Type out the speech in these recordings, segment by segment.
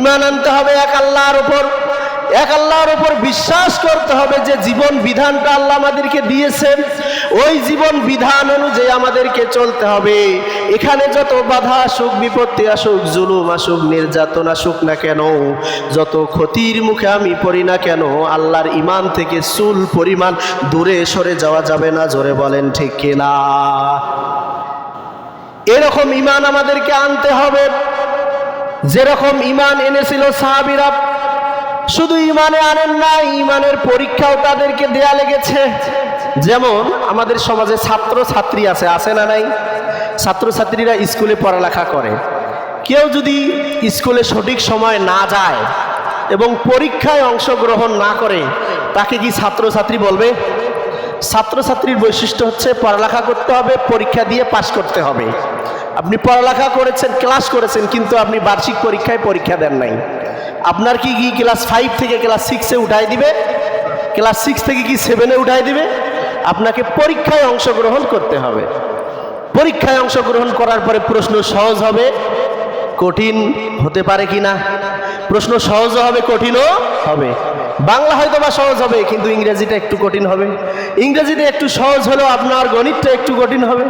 ঈমান আনতে হবে এক আল্লাহর উপর, এক আল্লাহর উপর বিশ্বাস করতে হবে যে জীবন বিধানটা আল্লাহ আমাদেরকে দিয়েছেন, ওই জীবন বিধান অনুযায়ী আমাদেরকে চলতে হবে। এখানে যত বাধা আসুক, বিপত্তি আসুক, জুলুম আসুক, নির্যাতন আসুক না কেন, যত ক্ষতির মুখে আমি পড়ি না কেন, আল্লাহর ঈমান থেকে চুল পরিমাণ দূরে সরে যাওয়া যাবে না। জোরে বলেন ঠিক কিনা? এরকম ঈমান আমাদেরকে আনতে হবে যেরকম ঈমান এনেছিল সাহাবীরা। শুধু ঈমানে আনেন না, ঈমানের পরীক্ষাও তাদেরকে দেয়া লেগেছে। যেমন আমাদের সমাজে ছাত্র ছাত্রী আছে না নাই? ছাত্র ছাত্রীরা স্কুলে পড়ালেখা করে, কেউ যদি স্কুলে সঠিক সময় না যায় এবং পরীক্ষায় অংশগ্রহণ না করে, তাকে কি ছাত্র ছাত্রী বলবে? ছাত্র ছাত্রীর বৈশিষ্ট্য হচ্ছে পড়ালেখা করতে হবে, পরীক্ষা দিয়ে পাশ করতে হবে। আপনি পড়ালেখা করেছেন, ক্লাস করেছেন, কিন্তু আপনি বার্ষিক পরীক্ষায় পরীক্ষা দেন নাই, আপনার কি ক্লাস 5 থেকে ক্লাস 6-এ উঠাই দিবে? ক্লাস 6 থেকে কি 7-এ উঠাই দিবে? আপনাকে পরীক্ষায় অংশগ্রহণ করতে হবে। পরীক্ষায় অংশগ্রহণ করার পরে প্রশ্ন সহজ হবে, কঠিন হতে পারে কিনা? প্রশ্ন সহজ হবে, কঠিনও হবে। বাংলা হয়তো বা সহজ হবে, কিন্তু ইংরেজিটা একটু কঠিন হবে। ইংরেজিতে একটু সহজ হলেও আপনার গণিতটা একটু কঠিন হবে,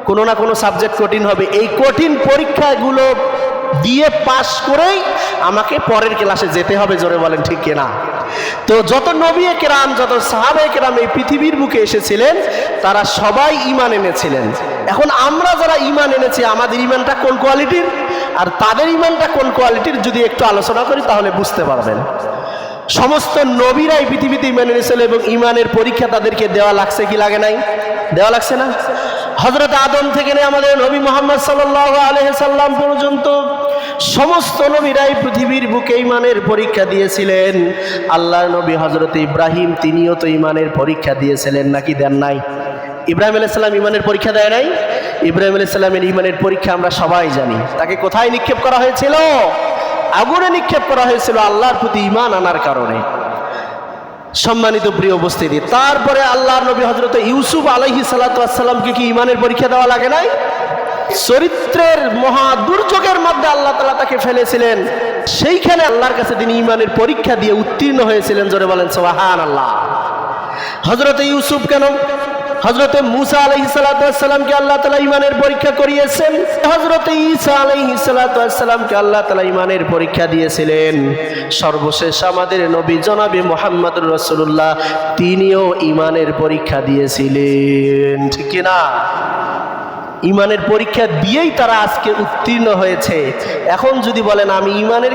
কোনো না কোনো সাবজেক্ট কঠিন হবে। এই কঠিন পরীক্ষাগুলো দিয়ে পাশ করেই আমাকে পরের ক্লাসে যেতে হবে। জোরে বলেন ঠিক কিনা? তো যত নবী কেরাম, যত সাহাবা কেরাম এই পৃথিবীর বুকে এসেছিলেন, তারা সবাই ঈমান এনেছিলেন। এখন আমরা যারা ঈমান এনেছি, আমাদের ঈমানটা কোন কোয়ালিটির আর তাদের ঈমানটা কোন কোয়ালিটির যদি একটু আলোচনা করি তাহলে বুঝতে পারবেন। সমস্ত নবীরাই পৃথিবীতে ঈমান এনেছিল এবং ঈমানের পরীক্ষা তাদেরকে দেওয়া লাগছে কি লাগে নাই? দেওয়া লাগছে না? হযরত আদম থেকে নিয়ে আমাদের নবী মুহাম্মদ সাল্লাল্লাহু আলাইহি সাল্লাম পর্যন্ত সমস্ত নবীরাই পৃথিবীর বুকে ঈমানের পরীক্ষা দিয়েছিলেন। আল্লাহর নবী হযরত ইব্রাহিম, তিনিও তো ঈমানের পরীক্ষা দিয়েছিলেন, নাকি দেন নাই? ইব্রাহিম আলাইহিস সালাম ঈমানের পরীক্ষা দেয় নাই? ইব্রাহিম আলাইহিস সালামের ঈমানের পরীক্ষা আমরা সবাই জানি। তাকে কোথায় নিক্ষেপ করা হয়েছিল? আগুনে নিক্ষেপ করা হয়েছিল আল্লাহর প্রতি ঈমান আনার কারণে। সম্মানিত প্রিয় উপস্থিতি, তারপরে আল্লাহর নবী হযরত ইউসুফ আলাইহিস সালাতু ওয়াস সালামকে কি ঈমানের পরীক্ষা দেওয়া লাগে নাই? চরিত্রের মহা দুর্যোগের মধ্যে আল্লাহ তাআলা তাকে ফেলেছিলেন, সেইখানে আল্লাহর কাছে তিনি ঈমানের পরীক্ষা দিয়ে উত্তীর্ণ হয়েছিলেন। জোরে বলেন সুবহানাল্লাহ। হযরত ইউসুফ কেন, হযরত মুসা আলাইহিস সালাতু ওয়াস সালামকে আল্লাহ তাআলা ঈমানের পরীক্ষা করিয়েছেন। হযরত ঈসা আলাইহিস সালাতু ওয়াস সালামকে আল্লাহ তাআলা ঈমানের পরীক্ষা দিয়েছিলেন। সর্বশেষ আমাদের নবী জনাবে মুহাম্মদুর রাসূলুল্লাহ, তিনিও ঈমানের পরীক্ষা দিয়েছিলেন, ঠিক কি না? ঈমানের পরীক্ষা দিয়েই তারা আজকে উত্তীর্ণ হয়েছে। এখন যদি বলেন আমি ঈমানের